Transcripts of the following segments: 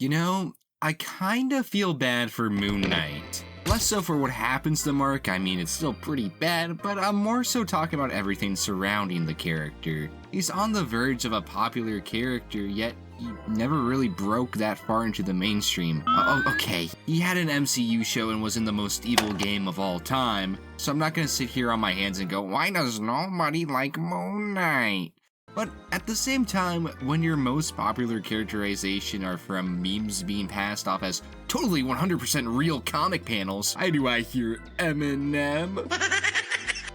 You know, I kinda feel bad for Moon Knight. Less so for what happens to Mark, I mean it's still pretty bad, but I'm more so talking about everything surrounding the character. He's on the verge of a popular character, yet he never really broke that far into the mainstream. Okay, he had an MCU show and was in the most evil game of all time, so I'm not gonna sit here on my hands and go, why does nobody like Moon Knight? But at the same time, when your most popular characterization are from memes being passed off as totally 100% real comic panels, why do I hear Eminem?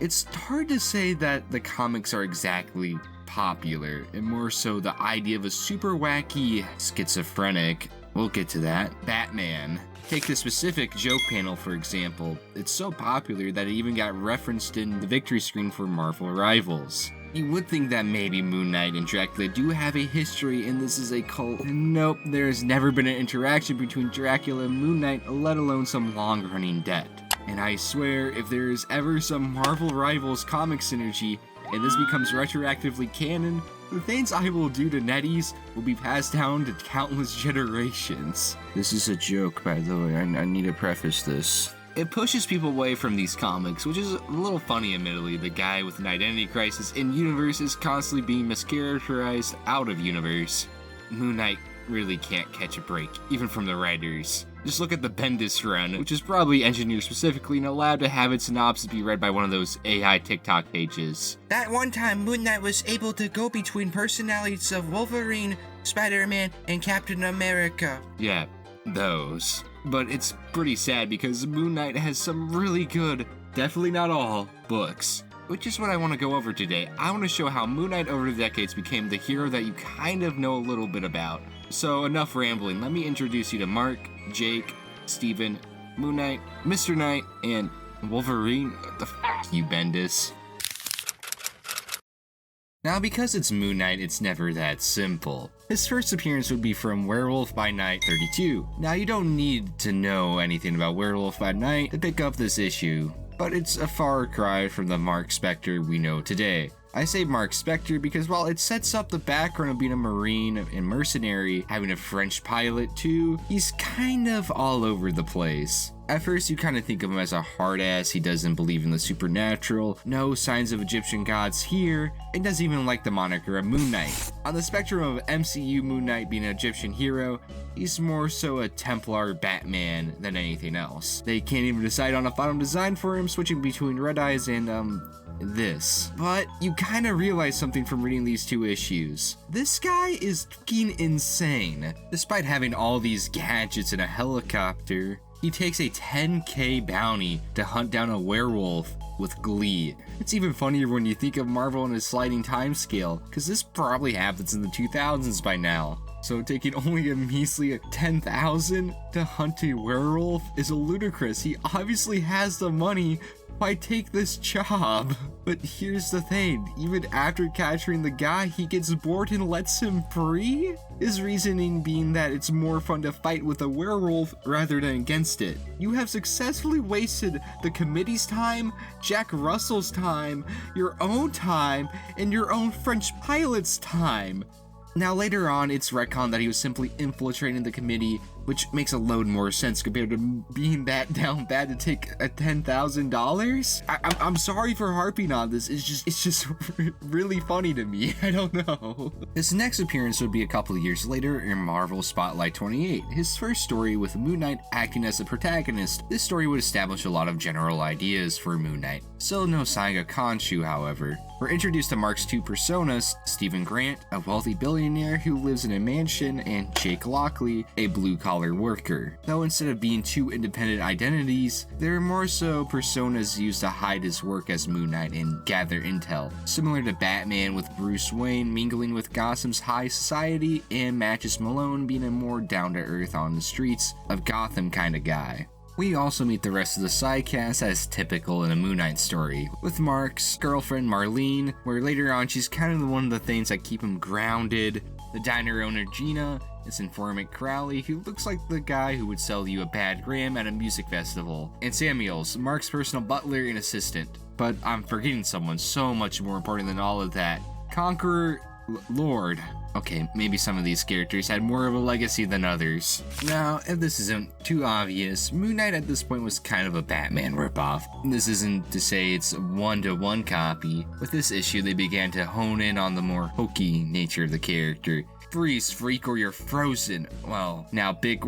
It's hard to say that the comics are exactly popular, and more so the idea of a super wacky, schizophrenic, we'll get to that, Batman. Take the specific joke panel for example. It's so popular that it even got referenced in the victory screen for Marvel Rivals. You would think that maybe Moon Knight and Dracula do have a history and this is a cult. Nope, there's never been an interaction between Dracula and Moon Knight, let alone some long-running debt. And I swear, if there is ever some Marvel Rivals comic synergy, and this becomes retroactively canon, the things I will do to Netties will be passed down to countless generations. This is a joke, by the way, I need to preface this. It pushes people away from these comics, which is a little funny admittedly. The guy with an identity crisis in universe is constantly being mischaracterized out of universe. Moon Knight really can't catch a break, even from the writers. Just look at the Bendis run, which is probably engineered specifically and allowed to have its synopsis be read by one of those AI TikTok pages. That one time Moon Knight was able to go between personalities of Wolverine, Spider-Man, and Captain America. Yeah, those. But it's pretty sad because Moon Knight has some really good, definitely not all, books. Which is what I want to go over today. I want to show how Moon Knight over the decades became the hero that you kind of know a little bit about. So enough rambling, let me introduce you to Mark, Jake, Steven, Moon Knight, Mr. Knight, and Wolverine. What the f*** you, Bendis? Now, because it's Moon Knight, it's never that simple. His first appearance would be from Werewolf by Night 32. Now, you don't need to know anything about Werewolf by Night to pick up this issue, but it's a far cry from the Mark Spector we know today. I say Mark Spector because while it sets up the background of being a Marine and mercenary, having a French pilot too, he's kind of all over the place. At first you kind of think of him as a hard ass, he doesn't believe in the supernatural, no signs of Egyptian gods here, and doesn't even like the moniker of Moon Knight. On the spectrum of MCU Moon Knight being an Egyptian hero, he's more so a Templar Batman than anything else. They can't even decide on a final design for him, switching between Red Eyes and this. But you kind of realize something from reading these two issues. This guy is fucking insane. Despite having all these gadgets and a helicopter, he takes a 10k bounty to hunt down a werewolf with glee. It's even funnier when you think of Marvel on a sliding time scale, because this probably happens in the 2000s by now. So taking only a measly 10,000 to hunt a werewolf is ludicrous. He obviously has the money. Why take this job? But here's the thing, even after capturing the guy, he gets bored and lets him free? His reasoning being that it's more fun to fight with a werewolf rather than against it. You have successfully wasted the committee's time, Jack Russell's time, your own time, and your own French pilot's time. Now later on, it's retconned that he was simply infiltrating the committee, which makes a load more sense compared to being that down bad to take a $10,000. I'm sorry for harping on this. It's just really funny to me. I don't know. His next appearance would be a couple of years later in Marvel Spotlight 28. His first story with Moon Knight acting as the protagonist. This story would establish a lot of general ideas for Moon Knight. Still no Saiga Khonshu, however. We're introduced to Mark's two personas, Stephen Grant, a wealthy billionaire who lives in a mansion, and Jake Lockley, a blue-collar worker. Though instead of being two independent identities, they're more so personas used to hide his work as Moon Knight and gather intel. Similar to Batman with Bruce Wayne mingling with Gotham's high society, and Matches Malone being a more down-to-earth on the streets of Gotham kind of guy. We also meet the rest of the side cast as typical in a Moon Knight story, with Mark's girlfriend Marlene, where later on she's kind of one of the things that keep him grounded, the diner owner Gina, his informant Crowley, who looks like the guy who would sell you a bad gram at a music festival, and Samuels, Mark's personal butler and assistant. But I'm forgetting someone so much more important than all of that. Conqueror Lord. Okay, maybe some of these characters had more of a legacy than others. Now, if this isn't too obvious, Moon Knight at this point was kind of a Batman ripoff. This isn't to say it's a one-to-one copy. With this issue, they began to hone in on the more hokey nature of the character. Freeze, freak, or you're frozen. Well, now big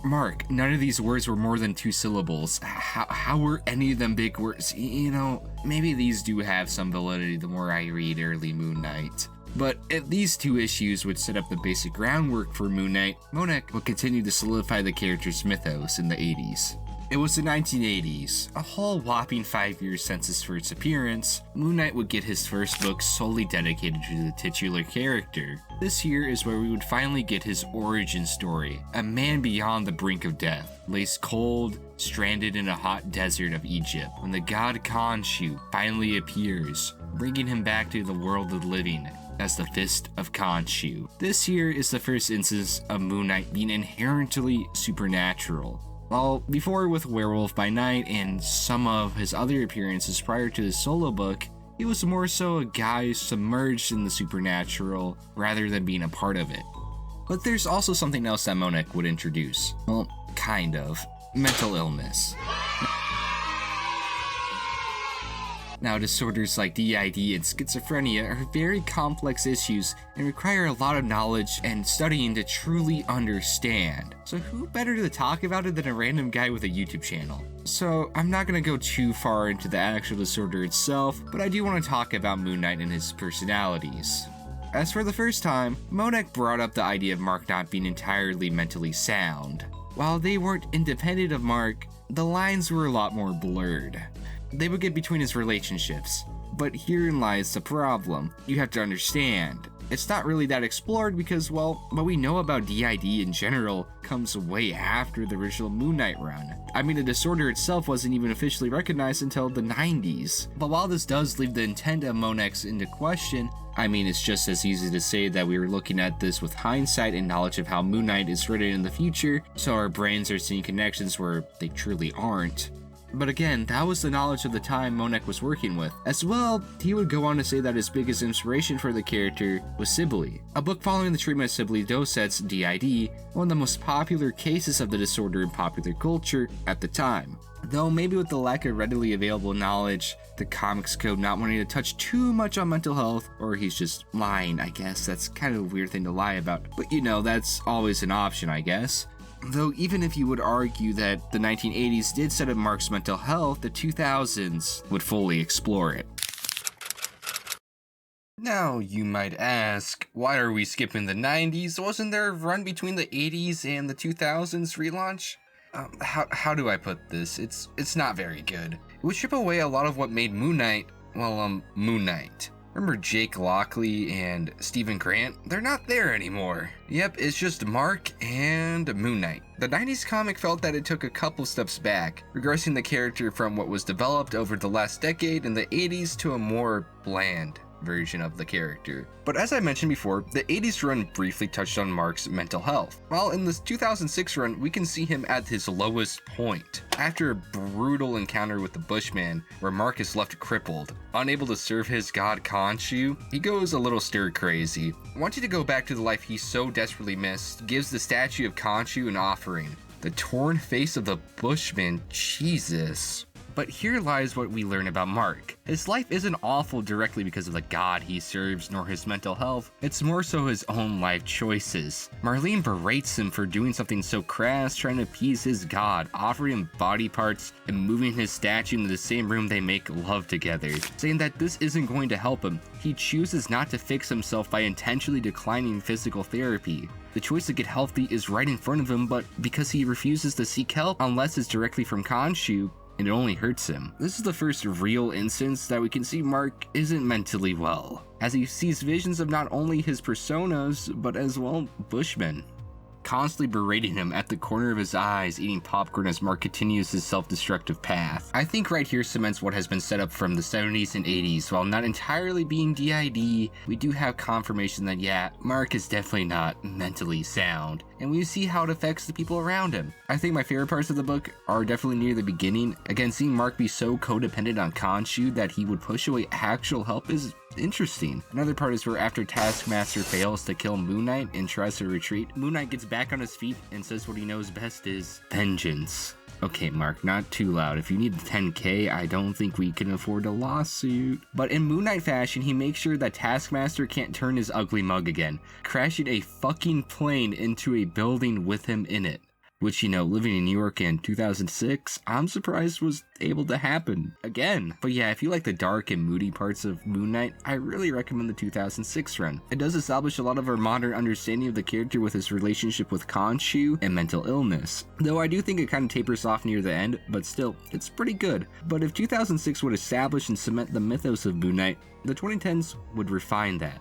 Mark, none of these words were more than 2 syllables. How were any of them big words? You know, maybe these do have some validity the more I read early Moon Knight. But if these 2 issues would set up the basic groundwork for Moon Knight, Monek would continue to solidify the character's mythos in the 80s. It was the 1980s, a whole whopping 5 years since his first appearance. Moon Knight would get his first book solely dedicated to the titular character. This year is where we would finally get his origin story, a man beyond the brink of death, lays cold, stranded in a hot desert of Egypt, when the god Khonshu finally appears, bringing him back to the world of the living as the Fist of Khonshu. This year is the first instance of Moon Knight being inherently supernatural. While before with Werewolf by Night and some of his other appearances prior to his solo book, he was more so a guy submerged in the supernatural rather than being a part of it. But there's also something else that Monek would introduce. Well, kind of. Mental illness. Now, disorders like DID and schizophrenia are very complex issues and require a lot of knowledge and studying to truly understand. So who better to talk about it than a random guy with a YouTube channel? So I'm not going to go too far into the actual disorder itself, but I do want to talk about Moon Knight and his personalities. As for the first time, Monek brought up the idea of Mark not being entirely mentally sound. While they weren't independent of Mark, the lines were a lot more blurred. They would get between his relationships, but herein lies the problem. You have to understand, it's not really that explored because, well, what we know about DID in general comes way after the original Moon Knight run. I mean, the disorder itself wasn't even officially recognized until the 90s. But while this does leave the intent of Monek's into question, I mean, it's just as easy to say that we were looking at this with hindsight and knowledge of how Moon Knight is written in the future, so our brains are seeing connections where they truly aren't. But again, that was the knowledge of the time Monek was working with. As well, he would go on to say that his biggest inspiration for the character was Sibley, a book following the treatment of Sibley Doset's DID, one of the most popular cases of the disorder in popular culture at the time. Though maybe with the lack of readily available knowledge, the Comics Code not wanting to touch too much on mental health, or he's just lying, I guess. That's kind of a weird thing to lie about. But you know, that's always an option, I guess. Though even if you would argue that the 1980s did set up Mark's mental health, the 2000s would fully explore it. Now, you might ask, why are we skipping the 90s? Wasn't there a run between the 80s and the 2000s relaunch? How do I put this? It's not very good. It would strip away a lot of what made Moon Knight, well, Moon Knight. Remember Jake Lockley and Stephen Grant? They're not there anymore. Yep, it's just Mark and Moon Knight. The 90s comic felt that it took a couple steps back, regressing the character from what was developed over the last decade in the 80s to a more bland version of the character. But as I mentioned before, the 80s run briefly touched on Mark's mental health, while in this 2006 run we can see him at his lowest point. After a brutal encounter with the Bushman, where Mark is left crippled, unable to serve his god Khonshu, he goes a little stir crazy. Wanting to go back to the life he so desperately missed, gives the statue of Khonshu an offering. The torn face of the Bushman, Jesus. But here lies what we learn about Mark. His life isn't awful directly because of the god he serves nor his mental health, it's more so his own life choices. Marlene berates him for doing something so crass, trying to appease his god, offering him body parts and moving his statue into the same room they make love together, saying that this isn't going to help him. He chooses not to fix himself by intentionally declining physical therapy. The choice to get healthy is right in front of him, but because he refuses to seek help unless it's directly from Khonshu, and it only hurts him. This is the first real instance that we can see Mark isn't mentally well, as he sees visions of not only his personas, but as well Bushmen, constantly berating him at the corner of his eyes, eating popcorn as Mark continues his self-destructive path. I think right here cements what has been set up from the 70s and 80s. While not entirely being DID, we do have confirmation that yeah, Mark is definitely not mentally sound. and we see how it affects the people around him. I think my favorite parts of the book are definitely near the beginning. Again, seeing Mark be so codependent on Khonshu that he would push away actual help is interesting. Another part is where after Taskmaster fails to kill Moon Knight and tries to retreat, Moon Knight gets back on his feet and says what he knows best is vengeance. Okay, Mark, not too loud. If you need 10k, I don't think we can afford a lawsuit. But in Moon Knight fashion, he makes sure that Taskmaster can't turn his ugly mug again, crashing a fucking plane into a building with him in it. Which, you know, living in New York in 2006, I'm surprised was able to happen again. But yeah, if you like the dark and moody parts of Moon Knight, I really recommend the 2006 run. It does establish a lot of our modern understanding of the character with his relationship with Khonshu and mental illness. Though I do think it kind of tapers off near the end, but still, it's pretty good. But if 2006 would establish and cement the mythos of Moon Knight, the 2010s would refine that.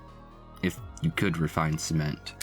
If you could refine cement.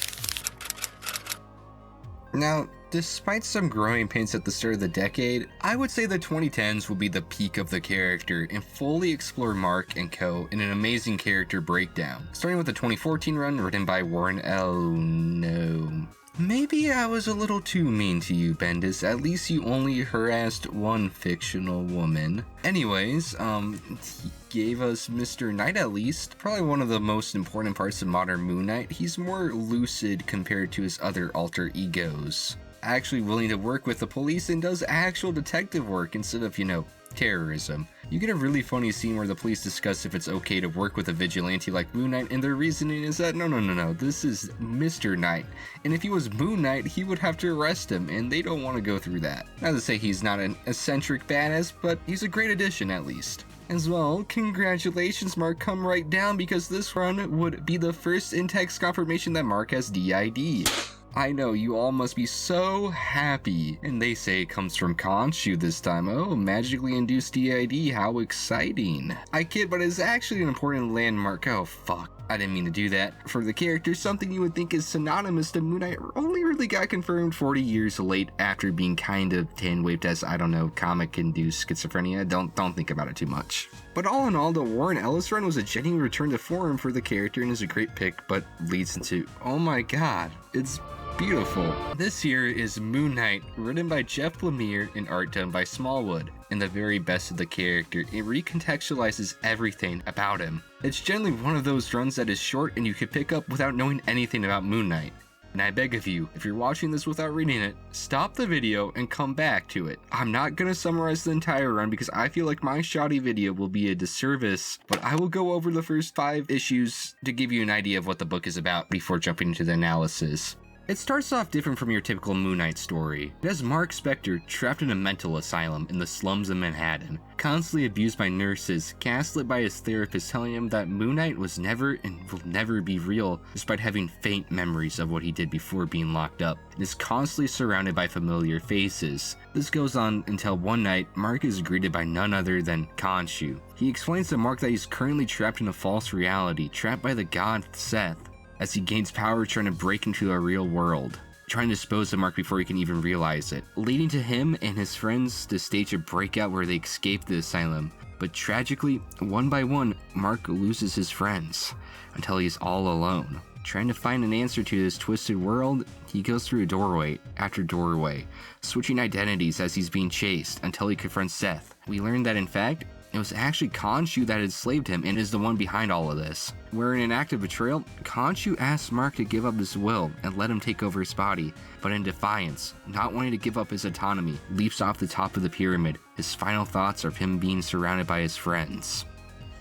Now, despite some growing pains at the start of the decade, I would say the 2010s will be the peak of the character and fully explore Mark and co. in an amazing character breakdown. Starting with the 2014 run written by Warren L. No. Maybe I was a little too mean to you, Bendis. At least you only harassed one fictional woman. Anyways, he gave us Mr. Knight at least. Probably one of the most important parts of modern Moon Knight. He's more lucid compared to his other alter egos. Actually willing to work with the police and does actual detective work instead of, you know, terrorism. You get a really funny scene where the police discuss if it's okay to work with a vigilante like Moon Knight, and their reasoning is that no, this is Mr. Knight, and if he was Moon Knight, he would have to arrest him, and they don't want to go through that. Not to say he's not an eccentric badass, but he's a great addition at least. As well, congratulations Mark, come right down, because this run would be the first in-text confirmation that Mark has DID. I know, you all must be so happy. And they say it comes from Khonshu this time. Oh, magically induced DID, how exciting. I kid, but it's actually an important landmark. Oh, fuck. I didn't mean to do that. For the character, something you would think is synonymous to Moon Knight only really got confirmed 40 years late after being kind of hand-waved as, I don't know, comic-induced schizophrenia. Don't think about it too much. But all in all, the Warren Ellis run was a genuine return to form for the character and is a great pick, but leads into, oh my god, it's beautiful. This here is Moon Knight, written by Jeff Lemire and art done by Smallwood. And the very best of the character, it recontextualizes everything about him. It's generally one of those runs that is short and you can pick up without knowing anything about Moon Knight. And I beg of you, if you're watching this without reading it, stop the video and come back to it. I'm not gonna summarize the entire run because I feel like my shoddy video will be a disservice, but I will go over the first 5 issues to give you an idea of what the book is about before jumping into the analysis. It starts off different from your typical Moon Knight story. It has Mark Spector trapped in a mental asylum in the slums of Manhattan, constantly abused by nurses, gaslit by his therapist telling him that Moon Knight was never and will never be real, despite having faint memories of what he did before being locked up, and is constantly surrounded by familiar faces. This goes on until one night, Mark is greeted by none other than Khonshu. He explains to Mark that he's currently trapped in a false reality, trapped by the god Seth, as he gains power trying to break into the real world, trying to dispose of Mark before he can even realize it, leading to him and his friends to stage a breakout where they escape the asylum. But tragically, one by one, Mark loses his friends, until he's all alone. Trying to find an answer to this twisted world, he goes through doorway after doorway, switching identities as he's being chased until he confronts Seth. We learn that in fact, it was actually Khonshu that had enslaved him and is the one behind all of this. Where in an act of betrayal, Khonshu asks Mark to give up his will and let him take over his body, but in defiance, not wanting to give up his autonomy, leaps off the top of the pyramid, his final thoughts are of him being surrounded by his friends.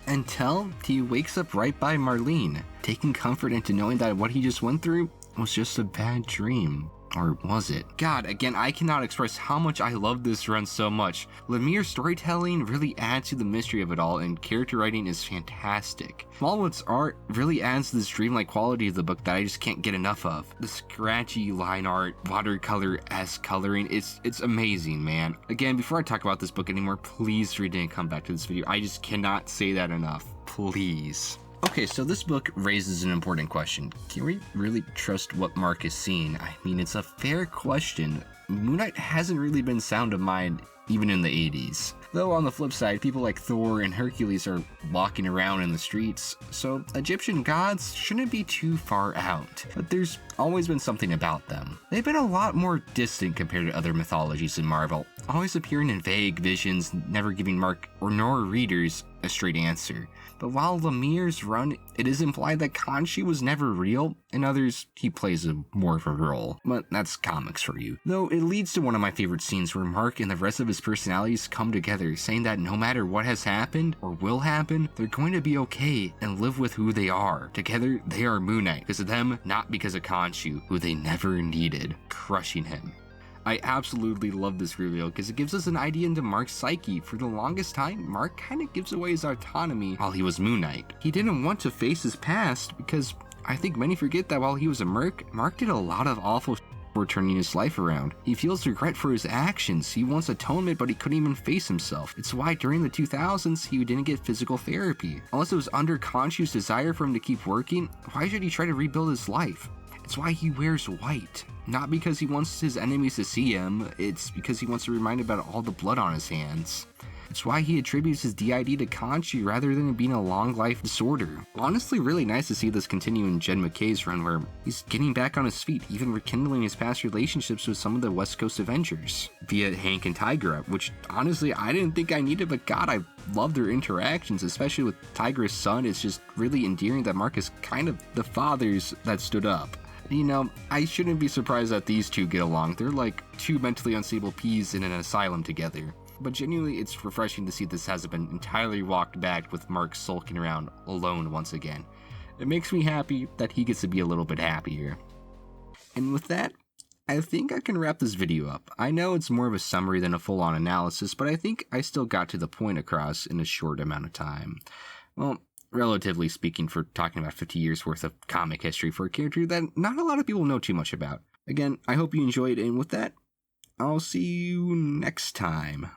Until he wakes up right by Marlene, taking comfort into knowing that what he just went through was just a bad dream. Or was it? God, again, I cannot express how much I love this run so much. Lemire's storytelling really adds to the mystery of it all, and character writing is fantastic. Smallwood's art really adds to this dreamlike quality of the book that I just can't get enough of. The scratchy line art, watercolor-esque coloring, it's amazing, man. Again, before I talk about this book anymore, please read it and come back to this video. I just cannot say that enough. Please. Okay, so this book raises an important question. Can we really trust what Mark is seeing? I mean, it's a fair question. Moon Knight hasn't really been sound of mind even in the 80s. Though on the flip side, people like Thor and Hercules are walking around in the streets, so Egyptian gods shouldn't be too far out. But there's always been something about them. They've been a lot more distant compared to other mythologies in Marvel, always appearing in vague visions, never giving Mark or nor readers a straight answer. But while Lemire's run, it is implied that Khonshu was never real, in others, he plays more of a role. But that's comics for you. Though it leads to one of my favorite scenes where Mark and the rest of his personalities come together, saying that no matter what has happened or will happen, they're going to be okay and live with who they are. Together, they are Moon Knight, because of them, not because of Khonshu, who they never needed, crushing him. I absolutely love this reveal because it gives us an idea into Mark's psyche. For the longest time, Mark kind of gives away his autonomy while he was Moon Knight. He didn't want to face his past because I think many forget that while he was a merc, Mark did a lot of awful for turning his life around. He feels regret for his actions. He wants atonement, but he couldn't even face himself. It's why during the 2000s, he didn't get physical therapy. Unless it was under Khonshu's desire for him to keep working, why should he try to rebuild his life? It's why he wears white. Not because he wants his enemies to see him, it's because he wants to remind about all the blood on his hands. It's why he attributes his DID to Khonshu rather than it being a long life disorder. Honestly, really nice to see this continue in Jed MacKay's run where he's getting back on his feet, even rekindling his past relationships with some of the West Coast Avengers via Hank and Tigra, which honestly I didn't think I needed, but God, I love their interactions, especially with Tigra's son. It's just really endearing that Mark is kind of the fathers that stood up. You know, I shouldn't be surprised that these two get along. They're like two mentally unstable peas in an asylum together. But genuinely, it's refreshing to see this hasn't been entirely walked back with Mark sulking around alone once again. It makes me happy that he gets to be a little bit happier. And with that, I think I can wrap this video up. I know it's more of a summary than a full-on analysis, but I think I still got to the point across in a short amount of time. Well, relatively speaking, for talking about 50 years worth of comic history for a character that not a lot of people know too much about. Again, I hope you enjoyed, and with that, I'll see you next time.